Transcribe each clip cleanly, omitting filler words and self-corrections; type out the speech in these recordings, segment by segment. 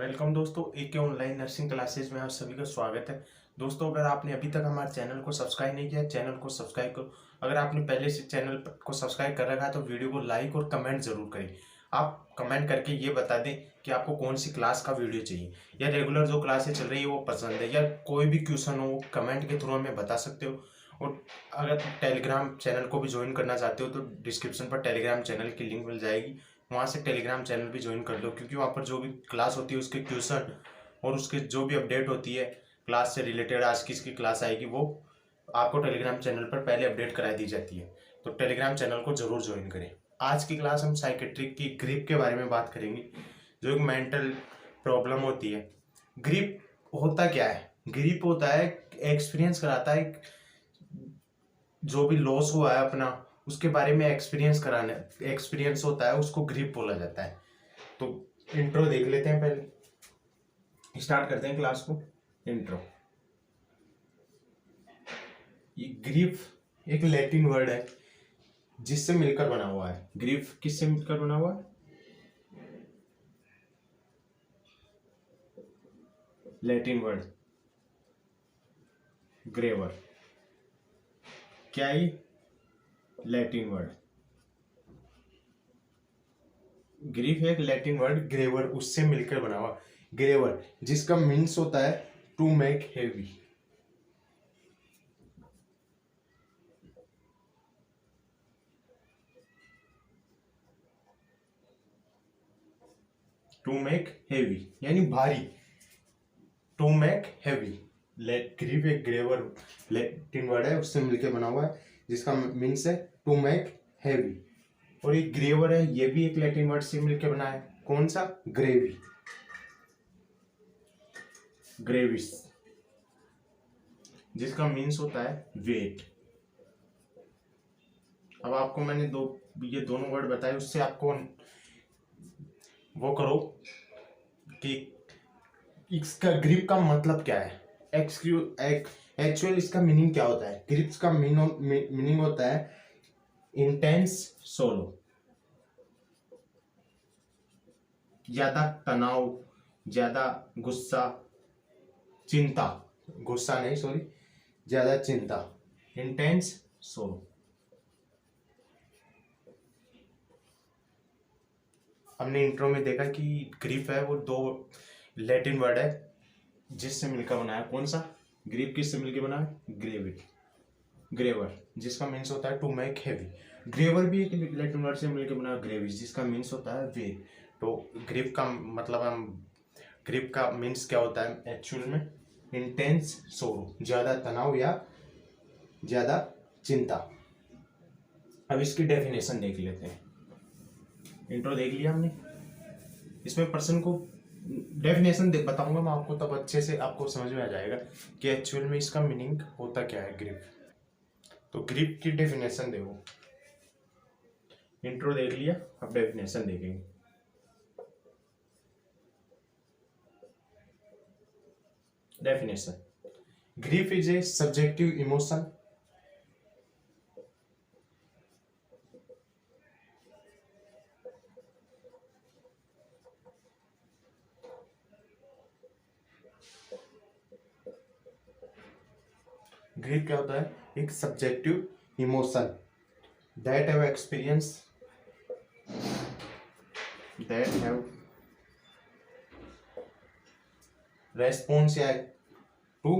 Welcome दोस्तों, एक online nursing classes में आप सभी का स्वागत है। दोस्तों, अगर आपने अभी तक हमारे चैनल को सब्सक्राइब नहीं किया, चैनल को सब्सक्राइब करो। अगर आपने पहले से चैनल को सब्सक्राइब कर रखा है तो वीडियो को लाइक और कमेंट जरूर करें। आप कमेंट करके ये बता दें कि आपको कौन सी क्लास का वीडियो चाहिए, या रेगुलर जो क्लासेज चल रही है वो पसंद है, या कोई भी क्वेश्चन हो कमेंट के थ्रू हमें बता सकते हो। और अगर टेलीग्राम चैनल को भी ज्वाइन करना चाहते हो तो डिस्क्रिप्शन पर टेलीग्राम चैनल की लिंक मिल जाएगी, वहाँ से टेलीग्राम चैनल भी ज्वाइन कर लो, क्योंकि वहाँ पर जो भी क्लास होती है उसके क्वेश्चन और उसके जो भी अपडेट होती है क्लास से रिलेटेड, आज किसकी क्लास आएगी, वो आपको टेलीग्राम चैनल पर पहले अपडेट करा दी जाती है। तो टेलीग्राम चैनल को जरूर ज्वाइन करें। आज की क्लास हम साइकेट्रिक की ग्रिप के बारे में बात करेंगे, जो एक मेंटल प्रॉब्लम होती है। ग्रिप होता क्या है? ग्रिप होता है, एक्सपीरियंस कराता है, जो भी लॉस हुआ है अपना उसके बारे में एक्सपीरियंस कराने, एक्सपीरियंस होता है, उसको ग्रिप बोला जाता है। तो इंट्रो देख लेते हैं, पहले स्टार्ट करते हैं क्लास को। इंट्रो। ये ग्रीफ एक लैटिन वर्ड है जिससे मिलकर बना हुआ है। ग्रीफ किससे मिलकर बना हुआ है? लैटिन वर्ड ग्रेवर। क्या ये? लैटिन वर्ड ग्रीफ एक लैटिन वर्ड ग्रेवर, उससे मिलकर बना हुआ। ग्रेवर जिसका मीन्स होता है to make heavy. To make heavy यानी भारी। To make heavy. ग्रीफ एक ग्रेवर लैटिन वर्ड है, उससे मिलकर बना हुआ है, जिसका मीन्स है टू मेक हेवी। और ये ग्रेवर है, ये भी एक लैटिन वर्ड से मिलकर बना है। कौन सा? ग्रेवी। ग्रेविस जिसका मीन्स होता है वेट। अब आपको मैंने ये दोनों वर्ड बताए, उससे आपको वो करो कि इसका ग्रिप का मतलब क्या है। एक्चुअल इसका मीनिंग क्या होता है? ग्रिप्स का मीनिंग होता है इंटेंस सोलो, ज्यादा तनाव, ज्यादा गुस्सा, चिंता, गुस्सा नहीं सॉरी, ज्यादा चिंता, इंटेंस सोलो। हमने इंट्रो में देखा कि ग्रीफ है वो दो लैटिन वर्ड है जिससे मिलकर बना है। कौन सा? ग्रीफ किससे मिलकर बना है? ग्रेविट। ग्रेवर जिसका मीन्स होता है टू मेक हेवी। ग्रेवर भी एक लैटिन वर्ड से मिलकर बना है, ग्रेविस, जिसका मीन्स होता है वेट। तो ग्रीफ का मतलब हम ग्रीफ का मीन्स क्या होता है एक्चुअल में? इंटेंस सोरो, ज्यादा तनाव या ज्यादा चिंता। अब इसकी डेफिनेशन देख लेते हैं। इंट्रो देख लिया हमने, इसमें पर्सन को डेफिनेशन बताऊंगा मैं आपको, तब अच्छे से आपको समझ में आ जाएगा कि एक्चुअल में इसका मीनिंग होता क्या है ग्रिप। तो ग्रिप की डेफिनेशन देखो। इंट्रो देख लिया, अब डेफिनेशन देखेंगे। Definition: grief is a subjective emotion grief क्या होता है? एक subjective emotion that have experience that have response या to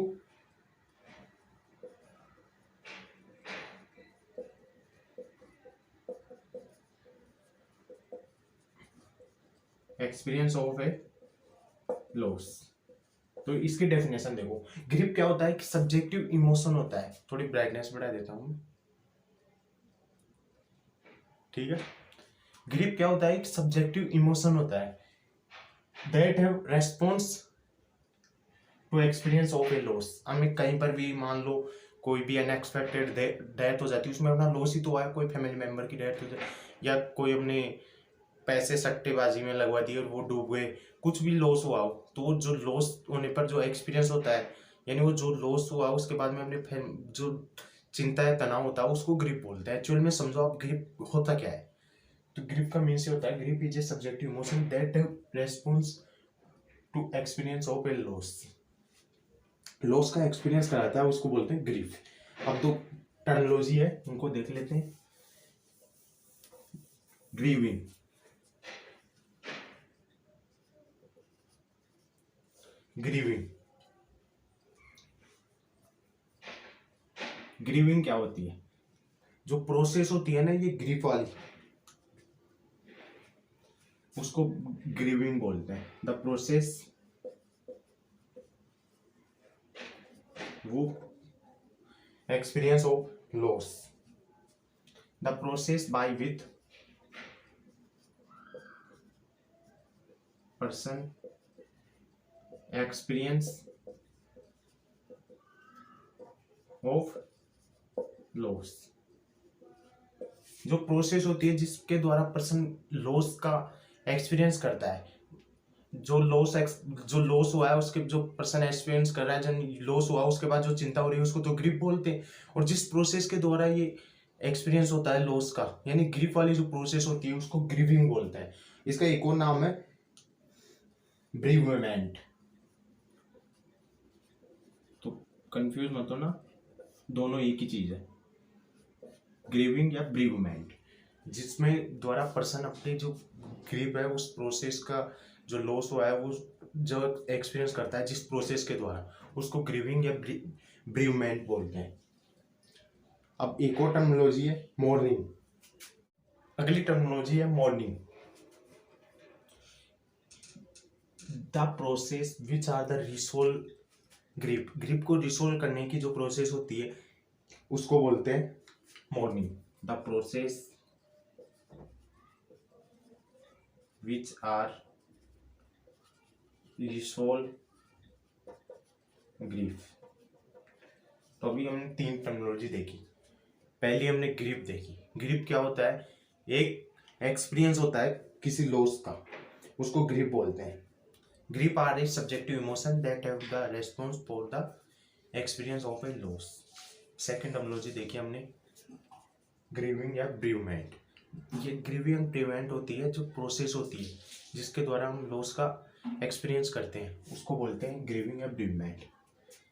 experience of a loss. तो इसकी डेफिनेशन देखो। ग्रिप क्या होता है? कि सब्जेक्टिव इमोशन होता है। थोड़ी ब्राइटनेस बढ़ा देता हूं, ठीक है। ग्रिप क्या होता है? एक सब्जेक्टिव इमोशन होता है that have response to experience of a loss. हमें कहीं पर भी मान लो कोई भी अनएक्सपेक्टेड डेथ हो जाती है, उसमें अपना लॉस ही तो है, कोई फैमिली मेंबर की डेथ हो जाए, या कोई अपने पैसे सट्टेबाजी में लगवा दिए और वो डूब गए, कुछ भी लॉस हुआ हो, तो जो लॉस होने पर जो एक्सपीरियंस होता है, यानी वो जो लॉस हुआ उसके बाद में अपने जो चिंता है, तनाव होता है, उसको ग्रिप बोलते हैं। एक्चुअल में समझो आप ग्रिप होता क्या है। तो ग्रिप का मीन्स होता है grief is a subjective emotion that response to experience of a loss, loss का एक्सपीरियंस कराता है, उसको बोलते हैं ग्रीफ। अब दो टर्मिनोलॉजी है, उनको देख लेते हैं। ग्रीविंग, ग्रीविंग, ग्रीविंग क्या होती है? जो प्रोसेस होती है ना ये ग्रीफ वाली, उसको ग्रीविंग बोलते हैं। द प्रोसेस वो experience of loss, the process by which person experience of loss, जो प्रोसेस होती है जिसके द्वारा पर्सन लॉस का एक्सपीरियंस करता है। जो लॉस हुआ है उसके, जो पर्सन एक्सपीरियंस कर रहा है, जब लॉस हुआ उसके बाद जो चिंता हो रही है उसको तो ग्रीफ बोलते हैं। और जिस प्रोसेस के द्वारा ये एक्सपीरियंस होता है लॉस का, यानी ग्रीफ वाली जो प्रोसेस होती है उसको ग्रीविंग बोलते हैं। इसका एक और नाम है ब्रीवमेंट। तो कंफ्यूज मत हो ना, दोनों एक ही चीज है, ग्रीविंग या ब्रीवमेंट, जिसमें द्वारा पर्सन अपनी जो ग्रीफ है उस प्रोसेस का जो लॉस हुआ है वो जो एक्सपीरियंस करता है जिस प्रोसेस के द्वारा, उसको ग्रीविंग या ब्रीवमेंट बोलते हैं। अब एक और टर्मिनोलॉजी है मॉर्निंग। अगली टर्मिनोलॉजी है mourning. The process which are the resolve grief, grief को रिसोल्व करने की जो प्रोसेस होती है उसको बोलते हैं mourning. The process which are resolve grief. तो अभी हमने तीन टर्मिनोलॉजी देखी। पहली हमने ग्रीफ देखी। ग्रीफ क्या होता है? एक एक्सपीरियंस होता है किसी लॉस का, उसको ग्रीफ बोलते हैं। Grief are a subjective emotion that have the response for the experience of a loss. Second terminology देखी हमने ग्रीविंग या ब्रीवमेंट। ये ग्रीविंग एंड ब्रीवमेंट होती है जो प्रोसेस होती है जिसके द्वारा हम लॉस का एक्सपीरियंस करते हैं, उसको बोलते हैं ग्रीविंग या bereavement.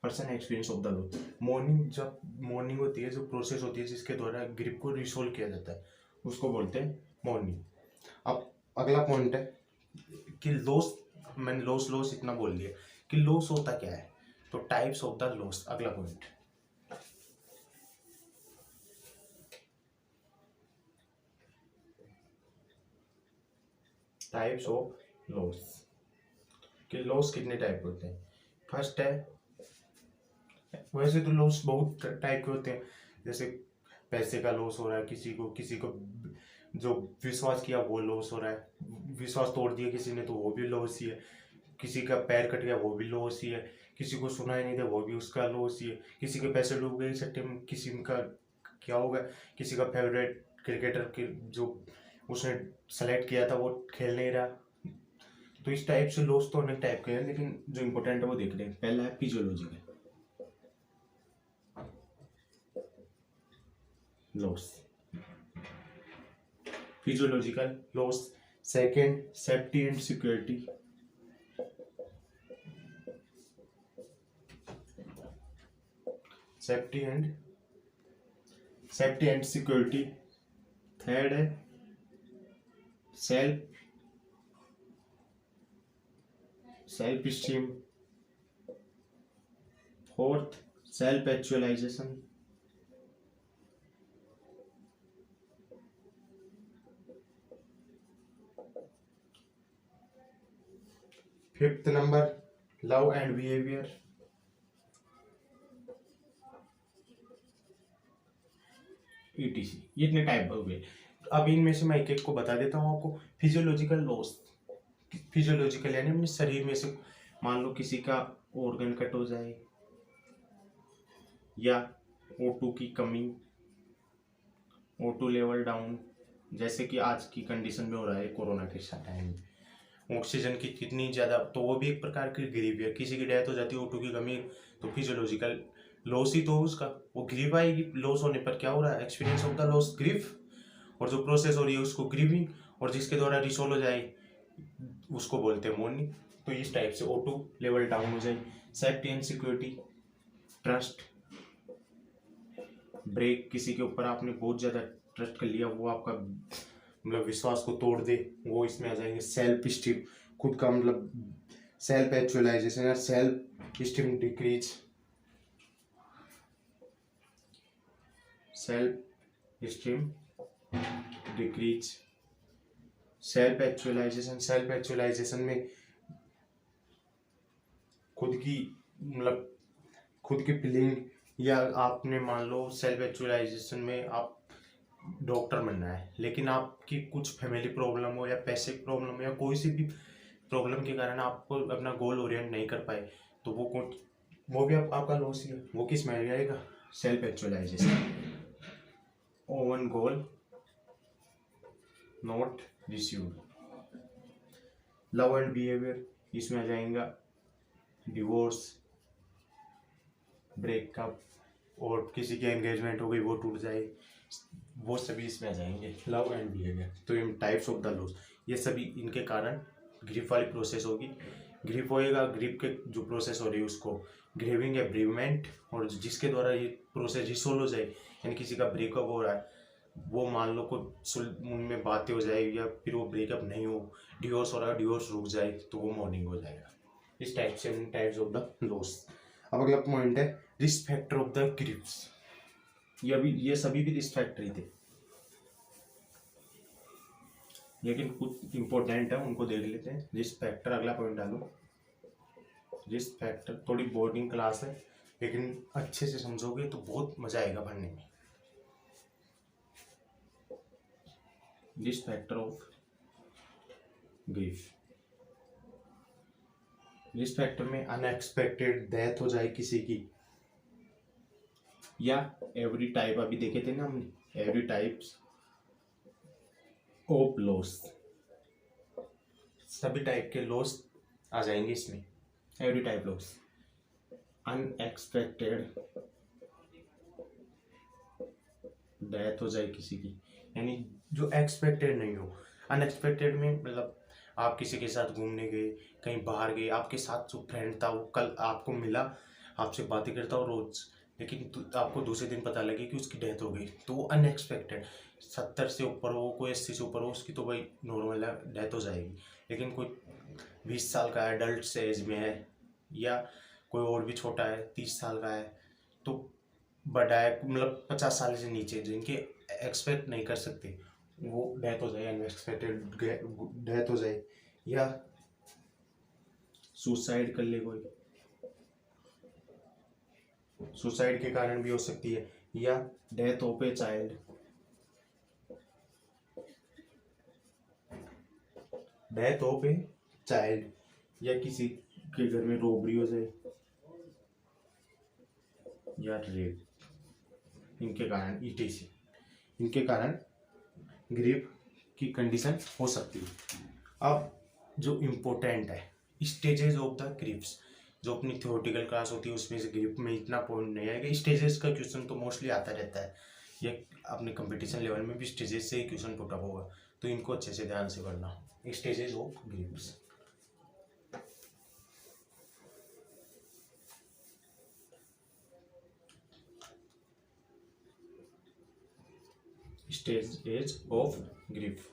Person experience of the loss. Morning, जब मॉर्निंग होती है जो प्रोसेस होती है जिसके द्वारा ग्रीफ को रिसोल्व किया जाता है उसको बोलते हैं मॉर्निंग। अब अगला पॉइंट है कि लॉस, मैंने लॉस इतना बोल दिया कि लॉस होता क्या है, तो टाइप्स ऑफ द लॉस। अगला पॉइंट, टाइप्स ऑफ लॉस, कि लॉस कितने टाइप होते हैं। फर्स्ट है, वैसे तो लॉस बहुत टाइप के होते हैं, जैसे पैसे का लॉस हो रहा है किसी को जो विश्वास किया वो लॉस हो रहा है, विश्वास तोड़ दिया किसी ने तो वो भी लॉस ही है, किसी का पैर कट गया वो भी लॉस ही है, किसी को सुना ही नहीं था वो भी उसका लॉस ही है, किसी के पैसे डूब गए सट्टे में, किसी का क्या होगा, किसी का फेवरेट क्रिकेटर के जो उसने सेलेक्ट किया था वो खेल नहीं रहा। तो इस टाइप से लॉस तो अनेक टाइप के हैं, लेकिन जो इम्पोर्टेंट है वो देख रहे हैं। पहला है physiological loss, physiological loss. Second, safety and security. Safety and security. Third है self esteem. Fourth, self actualisation. Fifth number, love and behaviour. ETC. ये इतने टाइप हो गए। अब इनमें से मैं एक एक को बता देता हूँ आपको। फिजियोलॉजिकल लॉस, फिजियोलॉजिकल यानी अपने शरीर में से मान लो किसी का ऑर्गन कट हो जाए या O2 की कमी, O2 लेवल डाउन, जैसे कि आज की कंडीशन में हो रहा है कोरोना के टाइम में, ऑक्सीजन की कितनी ज़्यादा, तो वो भी एक प्रकार की ग्रीफ है। किसी की डेथ हो जाती है O2 की कमी, तो फिजियोलॉजिकल लॉस ही तो उसका, वो ग्रीफ आएगी। लॉस होने पर क्या हो रहा है? Experience of the loss, grief, और जो प्रोसेस हो रही है उसको ग्रीविंग, और जिसके द्वारा रिसोल्व हो जाए उसको बोलते हैं मॉर्निंग। तो इस टाइप से O2 लेवल डाउन हो जाए। Safety and security, trust, break, किसी के ऊपर आपने बहुत ज़्यादा ट्रस्ट कर लिया, वो आपका मतलब विश्वास को तोड़ दे, वो इसमें आ जाएंगे। सेल्फ स्टीम, खुद का मतलब सेल्फ एक्चुअलाइजेशन या self esteem decrease, self esteem decrease, self actualization. Self actualization में खुद की मतलब खुद की फीलिंग, या आपने मान लो सेल्फ एक्चुअलाइजेशन में आप डॉक्टर बनना है, लेकिन आपकी कुछ फैमिली प्रॉब्लम हो या पैसे की प्रॉब्लम हो या कोई सी भी प्रॉब्लम के कारण आपको अपना गोल ओरिएंट नहीं कर पाए, तो वो भी आपका लॉस ही है। वो किस में आएगा? Self actualization. Own goal not received. Love and behaviour, इसमें आ जाएगा डिवोर्स, ब्रेकअप, और किसी की एंगेजमेंट हो गई वो टूट जाए, वो सभी इसमें आ जाएंगे। लव एंड बिहेवियर, तो इन टाइप्स ऑफ द लॉस, ये सभी इनके कारण ग्रीफ वाली प्रोसेस होगी। ग्रीफ होएगा, ग्रीफ के जो प्रोसेस हो रही है उसको ग्रीविंग या ब्रीवमेंट, और जिसके द्वारा ये प्रोसेस रिसोल्व हो जाए, यानी किसी का ब्रेकअप हो रहा है, वो मान लो कुछ उनमें बातें हो जाए, या फिर वो ब्रेकअप नहीं हो, डिवोर्स हो रहा है, डिवोर्स रुक जाए, तो वो मॉर्निंग हो जाएगा। इस टाइप से टाइप्स ऑफ द लॉस। अब अगला पॉइंट है risk factor of the griefs. ये सभी भी रिस्क फैक्टर ही थे, लेकिन कुछ इंपॉर्टेंट है उनको देख लेते हैं। रिस्क फैक्टर, अगला पॉइंट डालो। रिस्क फैक्टर थोड़ी बोर्डिंग क्लास है, लेकिन अच्छे से समझोगे तो बहुत मजा आएगा पढ़ने में। Risk factor of grief. Risk factor में अनएक्सपेक्टेड डेथ हो जाए किसी की, या एवरी टाइप, अभी देखे थे ना हमने, एवरी टाइप्स ऑफ लॉस, सभी टाइप के लॉस आ जाएंगे इसमें। Every type loss. Unexpected death हो जाए किसी की, यानी जो एक्सपेक्टेड नहीं हो। अनएक्सपेक्टेड में मतलब आप किसी के साथ घूमने गए, कहीं बाहर गए, आपके साथ जो फ्रेंड था वो कल आपको मिला, आपसे बातें करता हो रोज, लेकिन आपको दूसरे दिन पता लगे कि उसकी डेथ हो गई, तो वो अनएक्सपेक्टेड। 70 से ऊपर हो, कोई 80 से ऊपर हो, उसकी तो भाई नॉर्मल डेथ हो जाएगी। लेकिन कोई 20 साल का है, अडल्ट एज में है, या कोई और भी छोटा है, 30 साल का है, तो बड़ा है, मतलब 50 साल से नीचे, जिनके एक्सपेक्ट नहीं कर सकते, वो डेथ हो जाए, अनएक्सपेक्टेड डेथ हो जाए, या सुसाइड कर ले कोई, सुसाइड के कारण भी हो सकती है, या death of a child, death of a child, या किसी के घर में रोबरी हो जाए, या रेप, इनके कारण ईटीसी, इनके कारण ग्रीफ की कंडीशन हो सकती है। अब जो इम्पोर्टेंट है स्टेजेस ऑफ द ग्रीफ्स, जो अपनी थियोरेटिकल क्लास होती है उसमें से ग्रीफ में इतना पॉइंट नहीं आएगा। स्टेजेस का क्वेश्चन तो मोस्टली आता रहता है, ये अपने कंपटीशन लेवल में भी स्टेजेस से ही क्वेश्चन पुट अप होगा, तो इनको अच्छे से ध्यान से पढ़ना। Stages of griefs. Stages of grief.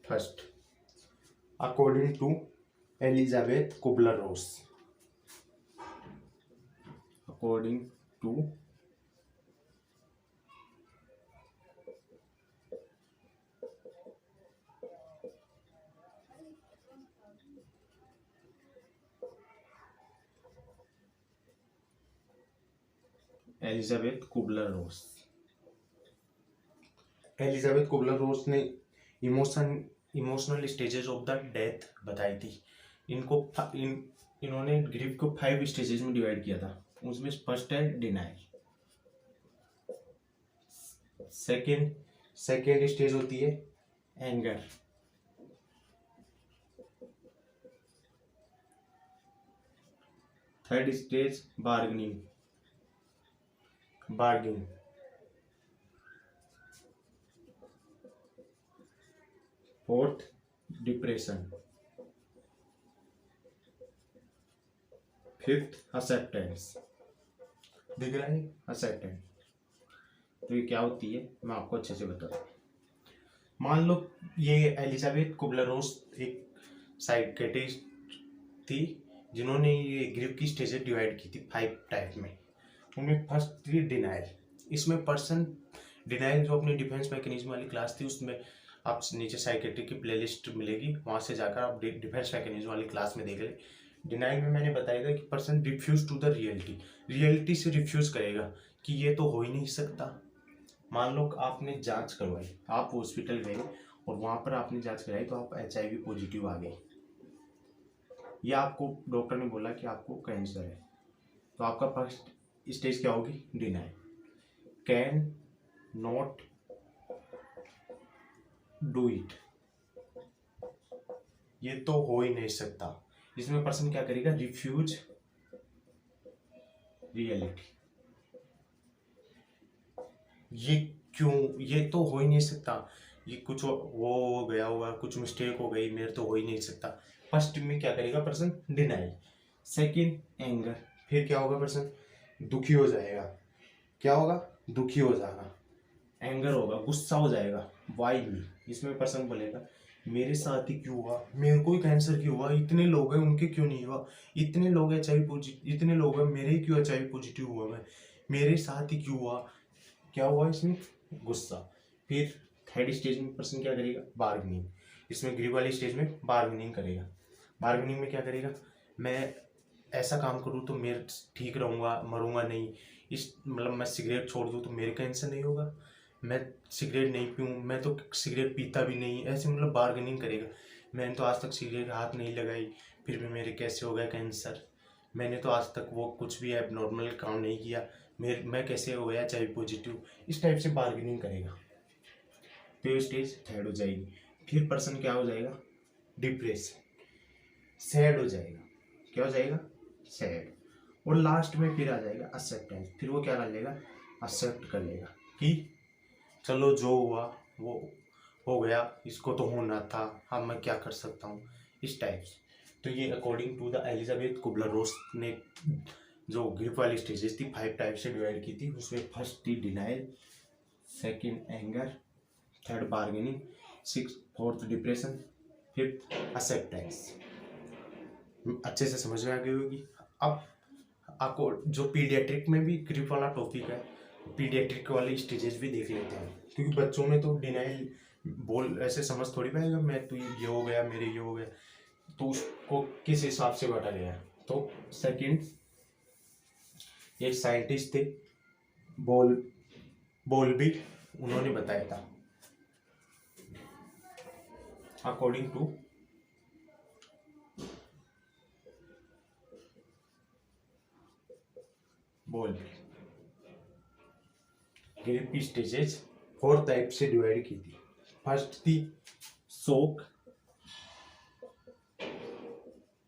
First, according to Elizabeth Kubler Ross, according to Elizabeth Kubler Ross. Elizabeth Kubler Ross ने emotional stages of the death बताई थी। इन्होंने ग्रीफ को 5 स्टेजेस में डिवाइड किया था। उसमें फर्स्ट है डिनाइल, सेकेंड स्टेज होती है anger, third stage bargaining, fourth depression, fifth acceptance. दिख रहा है एक्सेप्टेंस। तो ये क्या होती है मैं आपको अच्छे से बताता हूँ। मान लो ये एलिजाबेथ कुबलर रोस एक साइकियाट्रिस्ट थी जिन्होंने ये ग्रीफ की स्टेजेस डिवाइड की थी 5 टाइप में। उनमें फर्स्ट थी डिनाइल। इसमें पर्सन डिनाइल जो अपनी डिफेंस मैकेनिज्म वाली क्लास थी, उसमें आप नीचे साइकियाट्री की प्लेलिस्ट मिलेगी, वहाँ से जाकर आप डिफेंस मैकेनिज्म वाली क्लास में देख लें। डिनाइल में मैंने बताया था कि person refuse to the reality से रिफ्यूज करेगा कि ये तो हो ही नहीं सकता। मान लो आपने जांच करवाई, आप हॉस्पिटल गए और वहाँ पर आपने जांच कराई तो आप HIV पॉजिटिव आ गए, या आपको डॉक्टर ने बोला कि आपको कैंसर है, तो आपका फर्स्ट स्टेज क्या होगी? Deny. Can not do it, ये तो हो ही नहीं सकता। इसमें पर्सन क्या करेगा? Refuse reality. ये क्यों? ये तो हो ही नहीं सकता, ये कुछ वो हो गया होगा, कुछ मिस्टेक हो गई, मेरे तो हो ही नहीं सकता। फर्स्ट में क्या करेगा पर्सन? डिनाई। सेकंड एंगर, फिर क्या होगा? पर्सन दुखी हो जाएगा। क्या होगा? दुखी हो जाना। एंगर होगा, गुस्सा हो जाएगा। वाई मी, इसमें पर्सन बोलेगा मेरे साथ ही क्यों हुआ, मेरे को ही कैंसर क्यों हुआ, इतने लोग हैं उनके क्यों नहीं हुआ, इतने लोग HIV पॉजिटिव, इतने लोग हैं मेरे ही क्यों HIV पॉजिटिव हुआ, मैं मेरे साथ ही क्यों हुआ। क्या हुआ इसमें? गुस्सा। फिर थर्ड स्टेज में पर्सन क्या करेगा? बार्गेनिंग। इसमें ग्रीव वाली स्टेज में बार्गेनिंग करेगा। बार्गेनिंग में क्या करेगा? मैं ऐसा काम करूँ तो मैं ठीक रहूँगा, मरूंगा नहीं। इस मतलब मैं सिगरेट छोड़ दूँ तो मेरे कैंसर नहीं होगा, मैं सिगरेट नहीं पीऊँ, मैं तो सिगरेट पीता भी नहीं, ऐसे मतलब बार्गेनिंग करेगा। मैंने तो आज तक सिगरेट हाथ नहीं लगाई, फिर भी मेरे कैसे हो गया कैंसर। मैंने तो आज तक वो कुछ भी एबनॉर्मल काम नहीं किया, मैं कैसे हो गया HIV पॉजिटिव। इस टाइप से बार्गेनिंग करेगा। तो ये स्टेज थर्ड हो जाएगी। फिर पर्सन क्या हो जाएगा? डिप्रेशन, सैड हो जाएगा। क्या हो जाएगा? सैड। और लास्ट में फिर आ जाएगा एक्सेप्टेंस। फिर वो क्या कर लेगा? एक्सेप्ट कर लेगा कि चलो जो हुआ वो हो गया, इसको तो होना था, अब मैं क्या कर सकता हूँ, इस टाइप से। तो ये according to the Elizabeth Kubler Ross ने जो ग्रीफ वाली स्टेजेस थी 5 टाइप से डिवाइड की थी, उसमें फर्स्ट थी denial, second anger, third bargaining, fourth depression, fifth acceptance. अच्छे से समझ में आ गई होगी। अब आपको जो पीडियाट्रिक में भी ग्रीफ वाला टॉपिक है, पीडियाट्रिक वाली स्टेजेस भी देख लेते हैं, क्योंकि बच्चों में तो डिनाइल बोल ऐसे समझ थोड़ी पाएगा मैं तो ये हो गया, मेरे ये हो गया, तो उसको किस हिसाब से बांटा गया। तो सेकंड एक साइंटिस्ट थे बोल्बी, उन्होंने बताया था अकॉर्डिंग टू बोल्बी ग्रीफ की स्टेजेस 4 टाइप से डिवाइड की थी। फर्स्ट थी शोक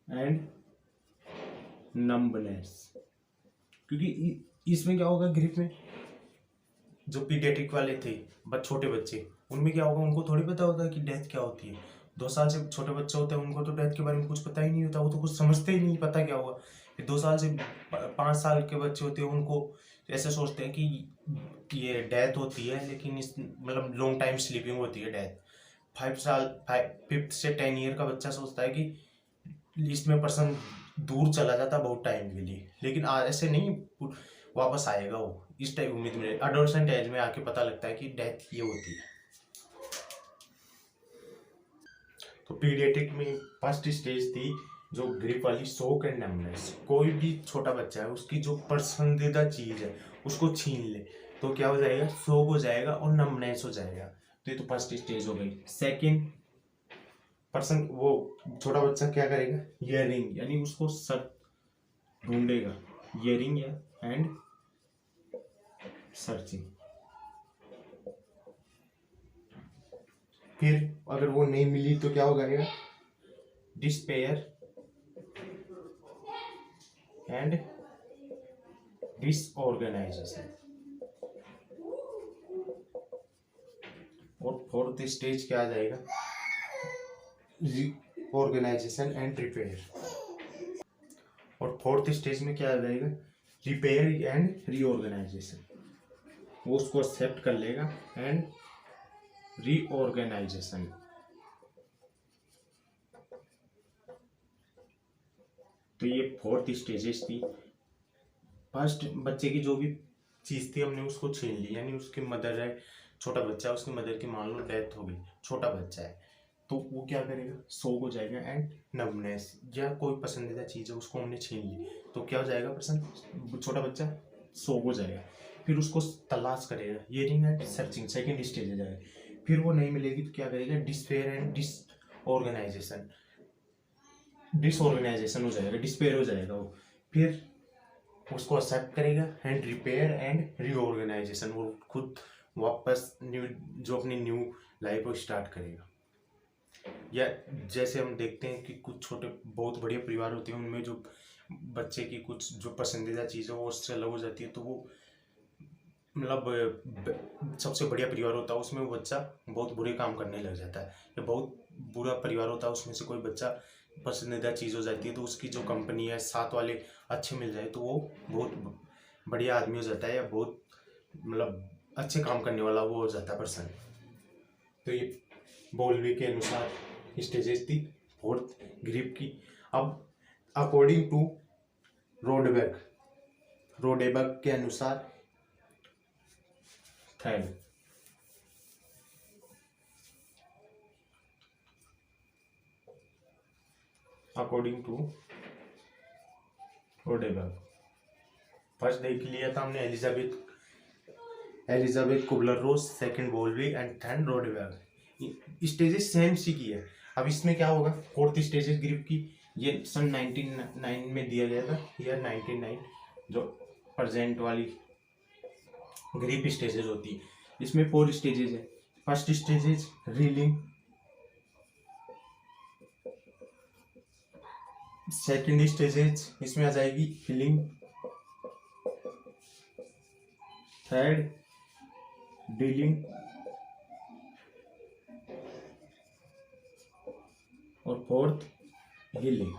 एंड नंबनेस। क्योंकि इसमें क्या होगा? ग्रीफ में जो पीडियाट्रिक वाले थे छोटे बच्चे, उनमें क्या होगा? उनको थोड़ी पता होता है कि डेथ क्या होती है। 2 साल से छोटे बच्चे होते हैं, उनको तो डेथ के बारे में कुछ पता ही नहीं होता, वो तो कुछ समझते ही नहीं, पता क्या होगा। फिर 2 साल से 5 साल के बच्चे होते हैं, उनको ऐसे सोचते हैं कि ये डेथ होती है, लेकिन इस मतलब लॉन्ग टाइम स्लीपिंग होती है डेथ। 5 से 10 ईयर का बच्चा सोचता है कि इसमें पर्सन दूर चला जाता बहुत टाइम के लिए, लेकिन ऐसे नहीं वापस आएगा वो। इस टाइप उम्मीद में एडोलसेंट एज में आके पता लगता है कि डेथ ये होती है। तो पीडियाट्रिक में फर्स्ट स्टेज थी जो ग्रीफ वाली, शोक एंड नंबनेस। कोई भी छोटा बच्चा है, उसकी जो पसंदीदा चीज है उसको छीन ले तो क्या हो जाएगा? शोक हो जाएगा और नंबनेस हो जाएगा। तो ये तो फर्स्ट स्टेज हो गई। सेकंड पर्सन, वो छोटा बच्चा क्या करेगा? हियरिंग, यानी उसको सर ढूंढेगा, हियरिंग या एंड सर्चिंग। फिर अगर वो नहीं मिली तो क्या हो जाएगा? Despair and disorganisation. और फोर्थ स्टेज क्या आ जाएगा? Reorganisation and repair. और फोर्थ स्टेज में क्या आ जाएगा, रिपेयर एंड रीऑर्गेनाइजेशन। वो उसको एक्सेप्ट कर लेगा एंड रीऑर्गेनाइजेशन। तो ये फोर्थ स्टेजेस थी। फर्स्ट बच्चे की जो भी चीज थी हमने उसको छीन ली, यानी उसकी मदर है, छोटा बच्चा है, उसकी मदर की मान लो डेथ हो गई, छोटा बच्चा है, तो वो क्या करेगा, शॉक हो जाएगा एंड नर्वनेस, या कोई पसंदीदा चीज है उसको हमने छीन ली तो क्या हो जाएगा पर्सन, छोटा बच्चा शॉक हो जाएगा। फिर उसको तलाश करेगा, hearing and searching, second stage हो जाएगा। फिर वो नहीं मिलेगी तो क्या करेगा, डिस्पेयर एंड डिसऑर्गेनाइजेशन, डिसऑर्गेनाइजेशन हो जाएगा, डिस्पेयर हो जाएगा वो। फिर उसको एक्सेप्ट करेगा एंड रिपेयर एंड रीऑर्गेनाइजेशन, वो खुद वापस न्यू जो अपनी न्यू लाइफ को स्टार्ट करेगा। या जैसे हम देखते हैं कि कुछ छोटे बहुत बढ़िया परिवार होते हैं, उनमें जो बच्चे की कुछ जो पसंदीदा चीज़ है वो उससे अलग हो जाती है, तो वो मतलब सबसे बढ़िया परिवार होता है उसमें वो बच्चा बहुत बुरे काम करने लग जाता है। या बहुत बुरा परिवार होता है उसमें से कोई बच्चा पसंदीदा चीज़ हो जाती है तो उसकी जो कंपनी है साथ वाले अच्छे मिल जाए तो वो बहुत बढ़िया आदमी हो जाता है, या बहुत मतलब अच्छे काम करने वाला वो हो जाता है पर्सन। तो ये बॉल्बी के अनुसार स्टेजेस थी फोर्थ ग्रिप की। अब अकॉर्डिंग टू रोडबर्ग, रोडेबर्ग के अनुसार third, according to Rodeberg, first देख लिया था हमने Elizabeth Kubler Ross, second Bowlby and third Rodeberg. Stages same सी की है। अब इसमें क्या होगा, फोर्थ स्टेजेस ग्रिप की, ये सन 1909 में दिया गया था, ईयर 1909, जो प्रेजेंट वाली ग्रिप स्टेजेस होती है। इसमें 4 स्टेजेस है। First stages reeling, second stages इसमें आ जाएगी हीलिंग, थर्ड डीलिंग और फोर्थ हीलिंग।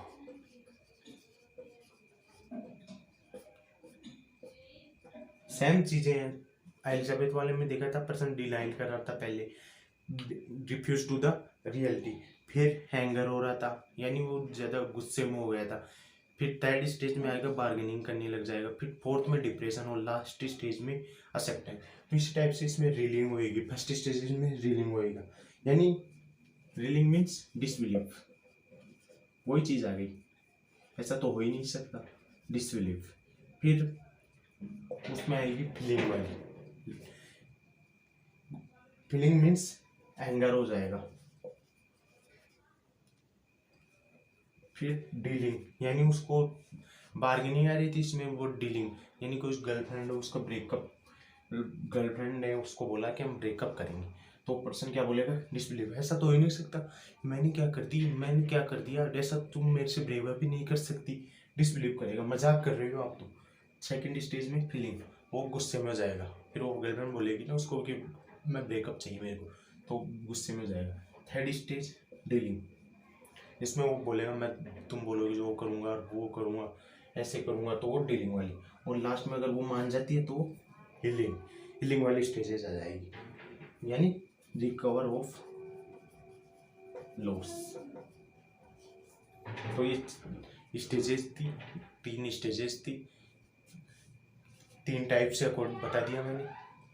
सेम चीजें हैं। एलिजाबेथ वाले में देखा था पर्सन डिनाइल कर रहा था पहले, रिफ्यूज टू द रियलिटी, फिर हैंगर हो रहा था यानी वो ज्यादा गुस्से में हो गया था, फिर थर्ड स्टेज में आएगा बार्गेनिंग करने लग जाएगा, फिर फोर्थ में डिप्रेशन और लास्ट स्टेज में एक्सेप्टेंस। तो इस टाइप से इसमें रीलिंग होएगी, फर्स्ट स्टेज में रीलिंग होएगा, यानी रीलिंग मीन्स डिसबिलीव, वही चीज आ गई, ऐसा तो हो ही नहीं सकता, डिसबिलीव। फिर उसमें आएगी फीलिंग वाली, फीलिंग मीन्स एंगर हो जाएगा। फिर डीलिंग यानी उसको बार्गेनिंग आ रही थी, इसमें वो डीलिंग यानी कोई गर्लफ्रेंड है उसका ब्रेकअप, गर्लफ्रेंड ने उसको बोला कि हम ब्रेकअप करेंगे, तो पर्सन क्या बोलेगा, डिसबिलीव, ऐसा तो हो ही नहीं सकता, मैंने क्या कर दी, मैंने क्या कर दिया, ऐसा तुम मेरे से ब्रेकअप भी नहीं कर सकती, डिसबिलीव करेगा, मजाक कर रहे हो आप तो। सेकंड स्टेज में फीलिंग, वो गुस्से में हो जाएगा, फिर वो गर्लफ्रेंड बोलेगी ना उसको कि मैं ब्रेकअप चाहिए मेरे को, तो गुस्से में हो जाएगा। थर्ड स्टेज डीलिंग, इसमें वो बोलेगा मैं, तुम बोलोगे जो वो करूँगा वो करूँगा ऐसे करूँगा, तो वो डीलिंग वाली। और लास्ट में अगर वो मान जाती है तो हीलिंग, हीलिंग वाली स्टेजेस आ जाएगी, यानी रिकवर ऑफ लॉस। तो ये स्टेजेस थी, 3 स्टेजेस थी, 3 टाइप से अकॉर्ड बता दिया मैंने।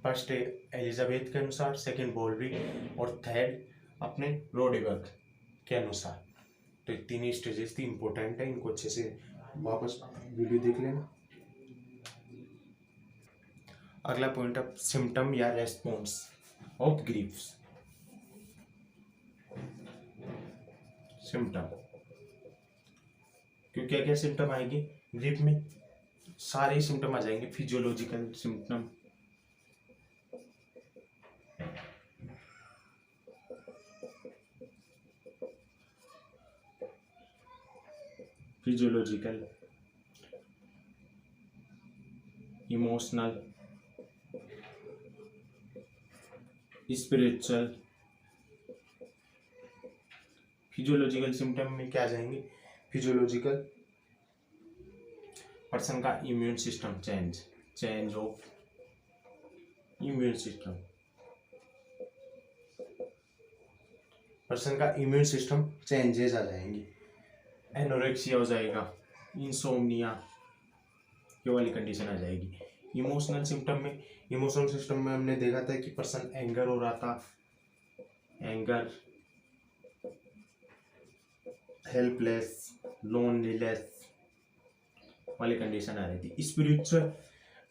फर्स्ट एलिजाबेथ के अनुसार, सेकंड बॉल्बी और थर्ड अपने रोडेबर्ग के अनुसार। तो ये 3 स्टेजेस थी, इंपॉर्टेंट है, इनको अच्छे से वापस वीडियो देख लेना। अगला पॉइंट है सिम्टम या रेस्पॉन्स ऑफ ग्रीफ्स। सिम्टम, क्यों क्या क्या सिम्टम आएंगे ग्रीफ में, सारे सिम्टम आ जाएंगे, physiological symptom, physiological, emotional, spiritual, physiological symptom में क्या आ जाएंगे? फिजियोलॉजिकल, पर्सन का immune system change of immune system, person का इम्यून सिस्टम चेंजेस आ जाएंगे। एनोरेक्सिया हो जाएगा, इंसोम्निया, ये वाली कंडीशन आ जाएगी। इमोशनल सिस्टम में हमने देखा था कि पर्सन एंगर हो रहा था, एंगर, हेल्पलेस, लोनलीनेस वाली कंडीशन आ रही थी। स्पिरिचुअल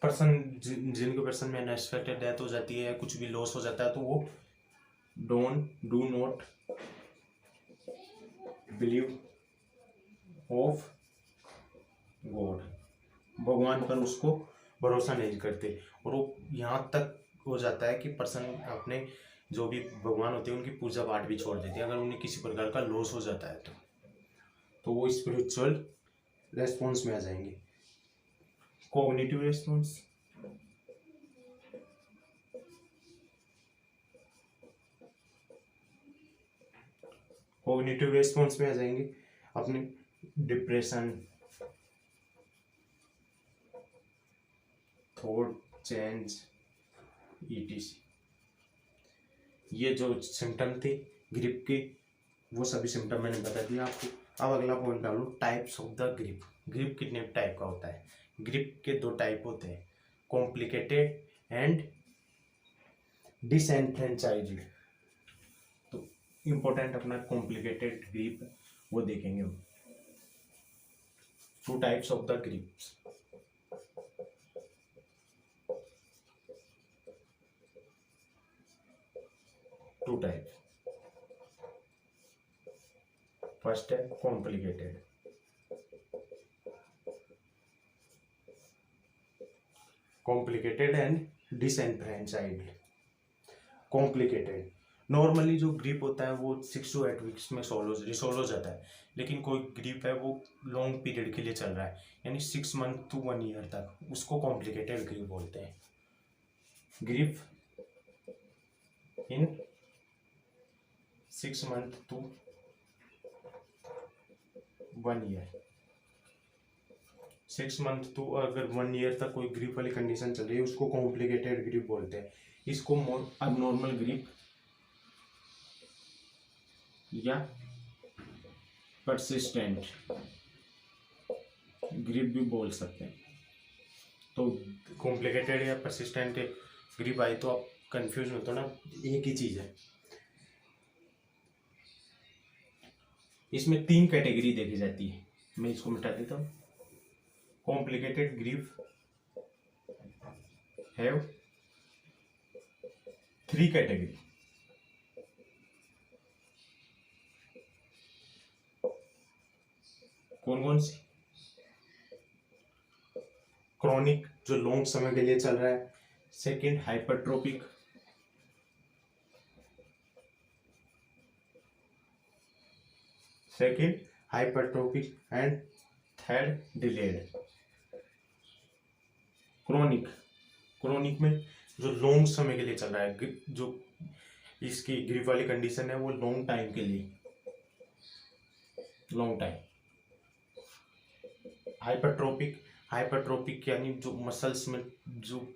पर्सन, जिनके पर्सन में अनएक्सपेक्टेड डेथ हो जाती है, कुछ भी लॉस हो जाता है, तो वो do not believe of God, भगवान पर उसको भरोसा नहीं करते। और वो यहाँ तक हो जाता है कि पर्सन अपने जो भी भगवान होते हैं उनकी पूजा पाठ भी छोड़ देते हैं अगर उन्हें किसी प्रकार का लॉस हो जाता है तो वो स्पिरिचुअल रेस्पॉन्स में आ जाएंगे। कॉग्निटिव रेस्पॉन्स, में आ जाएंगे अपने डिप्रेशन, थॉट चेंज, ईटीसी। ये जो सिम्टम थे ग्रिप के, वो सभी सिम्टम मैंने बता दिया आपको। अब अगला पॉइंट डालो, types of the grip. Grip कितने टाइप का होता है? ग्रिप के दो टाइप होते हैं, कॉम्प्लिकेटेड एंड डिसएनफ्रेंचाइज्ड। तो इम्पोर्टेंट अपना कॉम्प्लिकेटेड ग्रिप वो देखेंगे हम। Two types of the griefs, two type. First है complicated, and disenfranchised. Complicated, normally जो ग्रिप होता है वो 6 to 8 वीक्स में रिसोल्व हो जाता है, लेकिन कोई ग्रिप है वो लॉन्ग पीरियड के लिए चल रहा है, यानी 6 मंथ to 1 ईयर तक, उसको कॉम्प्लिकेटेड ग्रिप बोलते हैं। Grip in 6 month to 1 year, 6 month to अगर 1 ईयर तक कोई ग्रिप वाली कंडीशन चल रही है उसको कॉम्प्लिकेटेड ग्रिप बोलते हैं। इसको अबनॉर्मल ग्रिप या परसिस्टेंट ग्रिप भी बोल सकते हैं। तो कॉम्प्लिकेटेड या परसिस्टेंट ग्रिप आई तो आप कंफ्यूज मत हो ना, एक ही चीज है। इसमें 3 कैटेगरी देखी जाती है, मैं इसको मिटा देता हूँ। Complicated grip have 3 category. कौन कौन सी? क्रॉनिक, जो लॉन्ग समय के लिए चल रहा है। Second hypertrophic, and third delayed. Chronic में जो लॉन्ग समय के लिए चल रहा है, जो इसकी ग्रिप वाली कंडीशन है वो लॉन्ग टाइम के लिए, लॉन्ग टाइम। हाइपरट्रोपिक यानी जो मसल्स में जो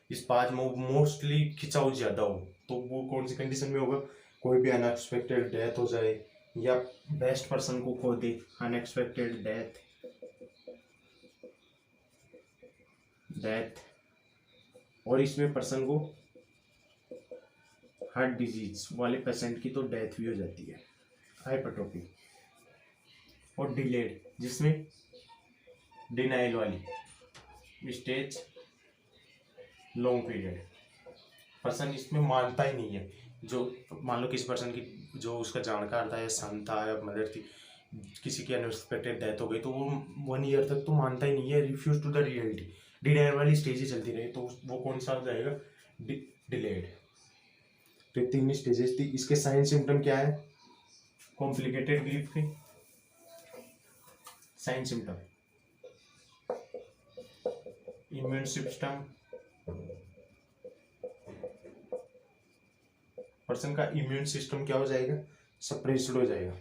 स्पाज्म मोस्टली खिंचाव ज्यादा हो, तो वो कौन सी कंडीशन में होगा? कोई भी अनएक्सपेक्टेड डेथ हो जाए या बेस्ट पर्सन को खो दे, अनएक्सपेक्टेड डेथ, और इसमें पर्सन को हार्ट डिजीज वाले पेशेंट की तो डेथ भी हो जाती है, हाइपरट्रोफी। और डिलेड, जिसमें डिनाइल वाली स्टेज, लॉन्ग पीरियड, पर्सन इसमें मानता ही नहीं है। जो मान लो किसी पर्सन की जो उसका जानकार था या सन था या मदर थी, किसी की अनएक्सपेक्टेड डेथ हो गई तो वो 1 ईयर तक तो मानता ही नहीं है, refuse to the reality, denial वाली स्टेज ही चलती रही, तो वो कौन सा हो जाएगा? डिलेड। तो 3 स्टेजेस थी। इसके साइन सिम्टम क्या है कॉम्प्लिकेटेड ग्रिप के? Sign symptom, immune system, person का इम्यून सिस्टम क्या हो जाएगा? सप्रेस्ड हो जाएगा।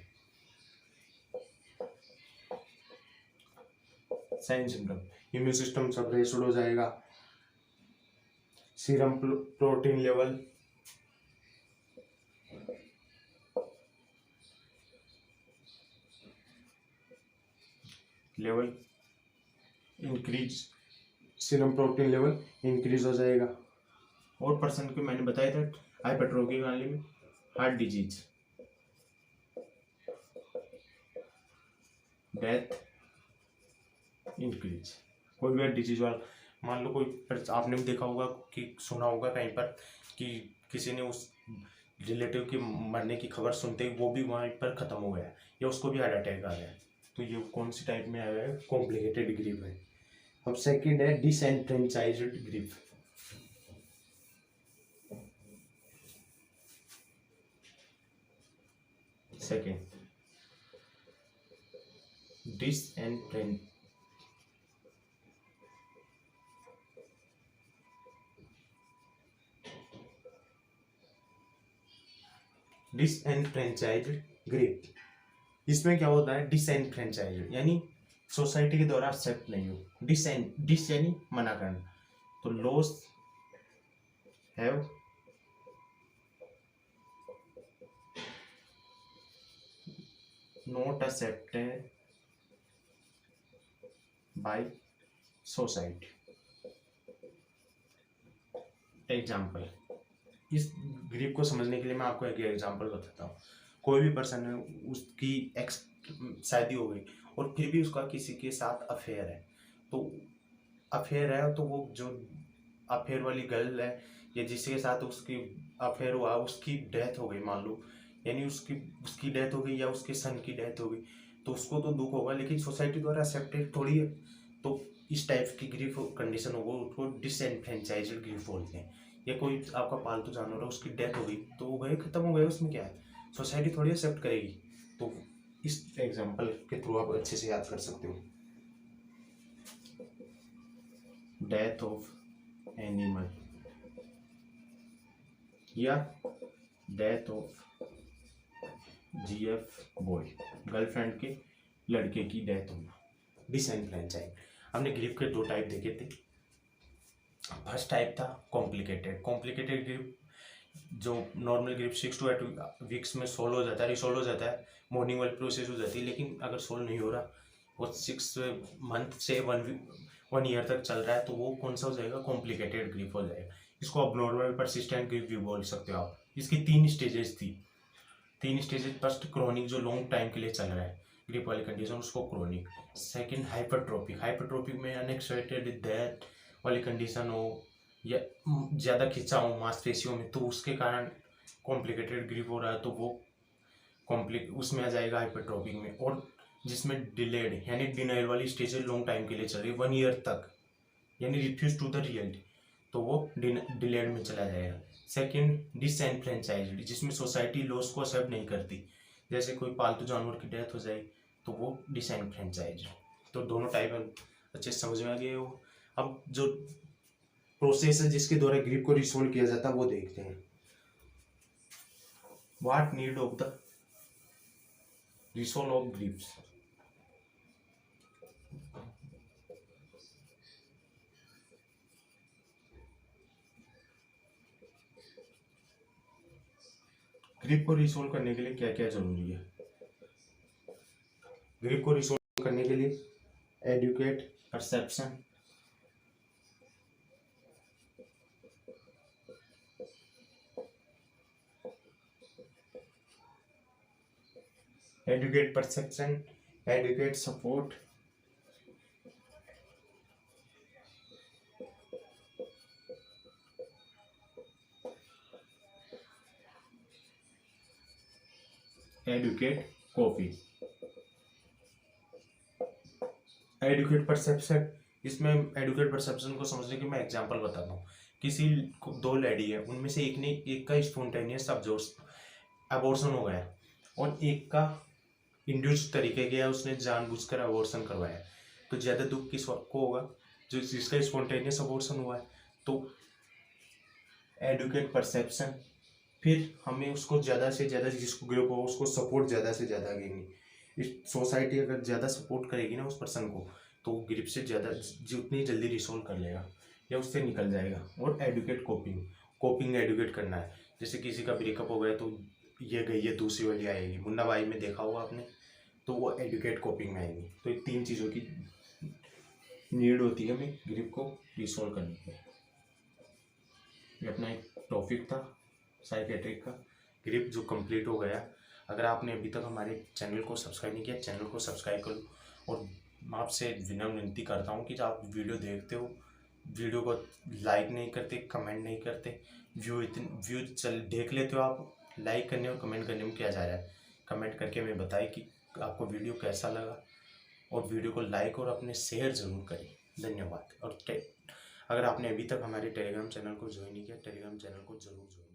Sign symptom, immune system suppressed हो जाएगा, serum protein level increase, serum protein level increase हो जाएगा। और पर्सन को मैंने बताया था हाइपरट्रोफी वाले में हार्ट डिजीज, डेथ इंक्रीज। कोई भी डिजीज वाला, मान लो कोई, आपने भी देखा होगा कि सुना होगा कहीं पर कि किसी ने उस रिलेटिव के मरने की खबर सुनते ही वो भी वहीं पर खत्म हो गया या उसको भी हार्ट अटैक आ गया। तो ये कौन सी टाइप में आया है? कॉम्प्लिकेटेड ग्रीफ है। अब सेकंड है disenfranchised grief. Second disenfranchised grief. इसमें क्या होता है? डिसएनफ्रेंचाइज्ड यानी सोसाइटी के द्वारा एक्सेप्ट नहीं हो, डिस यानी मना करना, तो loss have not accepted by society. Example, इस ग्रीफ को समझने के लिए मैं आपको एक एग्जाम्पल बताता हूँ। कोई भी पर्सन है, उसकी शादी हो गई और फिर भी उसका किसी के साथ अफेयर है, तो वो जो अफेयर वाली गर्ल है या जिसके साथ उसकी अफेयर हुआ उसकी डेथ हो गई मान लो, यानी उसकी डेथ हो गई या उसके सन की डेथ हो गई, तो उसको तो दुख होगा, लेकिन सोसाइटी द्वारा एक्सेप्टेड थोड़ी है। तो इस टाइप की ग्रीफ कंडीशन होगा, उसको डिसएनफ्रेंचाइज्ड ग्रीफ बोलते हैं। या कोई आपका पालतू जानवर है, उसकी डेथ हो गई तो वो गए, खत्म हो गए, उसमें क्या है, सोसाइटी थोड़ी एक्सेप्ट करेगी। तो इस एग्जांपल के थ्रू आप अच्छे से याद कर सकते हो। डेथ ऑफ एनिमल या death of GF boy, girlfriend के लड़के की डेथ होना, डिसएनफ्रेंचाइज। हमने ग्रीफ के दो टाइप देखे थे। फर्स्ट टाइप था कॉम्प्लिकेटेड ग्रीफ, जो नॉर्मल ग्रीफ 6 to 8 वीक्स में सोल्व हो जाता है, रिसोल्व हो जाता है, मॉर्निंग वाली प्रोसेस हो जाती है। लेकिन अगर सोल्व नहीं हो रहा, वो 6 मंथ से 1 ईयर तक चल रहा है, तो वो कौन सा हो जाएगा? कॉम्प्लिकेटेड ग्रीफ हो जाएगा। इसको अब नॉर्मल परसिस्टेंट ग्रीफ भी बोल सकते हो आप। इसकी 3 स्टेजेस थी। फर्स्ट क्रोनिक, जो लॉन्ग टाइम के लिए चल रहा है ग्रीप वाली कंडीशन, उसको क्रोनिक। सेकंड हाइपरट्रोपिक में अनएक्सपेक्टेड डेथ वाली कंडीशन हो या ज़्यादा खिंचाव हो मांसपेशियों में, तो उसके कारण कॉम्प्लिकेटेड ग्रीप हो रहा है, तो वो उसमें आ जाएगा हाइपरट्रोपिक में। और जिसमें डिलेड यानी डिनाइल वाली स्टेज लॉन्ग टाइम के लिए चल रही है, 1 ईयर तक, यानी रिफ्यूज टू द रियलिटी, तो वो डिलेड में चला जाएगा। सेकंड डिसएनफ्रेंचाइज्ड, जिसमें सोसाइटी लॉस को एक्सेप्ट नहीं करती, जैसे कोई पालतू जानवर की डेथ हो जाए तो वो डिसएनफ्रेंचाइज्ड। तो दोनों टाइप अच्छे से समझ में आ गए हो। अब जो प्रोसेस है जिसके द्वारा ग्रीफ को रिसोल्व किया जाता है वो देखते हैं। What need of the resolve of griefs. Grief को रिसोल्व करने के लिए क्या क्या जरूरी है? ग्रीफ को रिसोल्व करने के लिए adequate perception, adequate support, adequate coping. Adequate perception, इसमें एडुकेट परसेप्शन को समझने की मैं एग्जांपल बताता हूँ। किसी 2 लेडी है, उनमें से एक का स्पॉन्टेनियस अबॉर्शन हो गया और एक का इंड्यूस तरीके के, उसने जानबूझकर अबॉर्शन करवाया, तो ज़्यादा दुख किसको होगा? जो जिसका स्पॉन्टेनियस अबॉर्शन हुआ है। तो एडुकेट परसेप्शन, फिर हमें उसको ज़्यादा से ज़्यादा, जिसको ग्रुप हो उसको सपोर्ट ज़्यादा से ज़्यादा देंगे। इस सोसाइटी अगर ज़्यादा सपोर्ट करेगी ना उस पर्सन को तो ग्रिप से ज़्यादा जितनी जल्दी रिसॉल्व कर लेगा या उससे निकल जाएगा। और एडुकेट कोपिंग एडुकेट करना है। जैसे किसी का ब्रेकअप हो गया तो ये गई है दूसरी वाली आएगी, मुन्ना भाई में देखा होगा आपने, तो वो एडुकेट कोपिंग में आएगी। तो ये 3 चीज़ों की नीड होती है हमें ग्रिप को रिसॉल्व करने के। ये अपना एक टॉपिक था साइकेट्रिक का, ग्रिप जो कंप्लीट हो गया। अगर आपने अभी तक हमारे चैनल को सब्सक्राइब नहीं किया, चैनल को सब्सक्राइब करो। और मैं आपसे विनम्र करता हूँ कि जब आप वीडियो देखते हो, वीडियो को लाइक नहीं करते, कमेंट नहीं करते, व्यू देख लेते हो आप, लाइक करने और कमेंट करने में क्या जा रहा है। कमेंट करके हमें बताएं कि आपको वीडियो कैसा लगा, और वीडियो को लाइक और अपने शेयर ज़रूर करें। धन्यवाद। और अगर आपने अभी तक हमारे टेलीग्राम चैनल को ज्वाइन नहीं किया, टेलीग्राम चैनल को जरूर ज्वाइन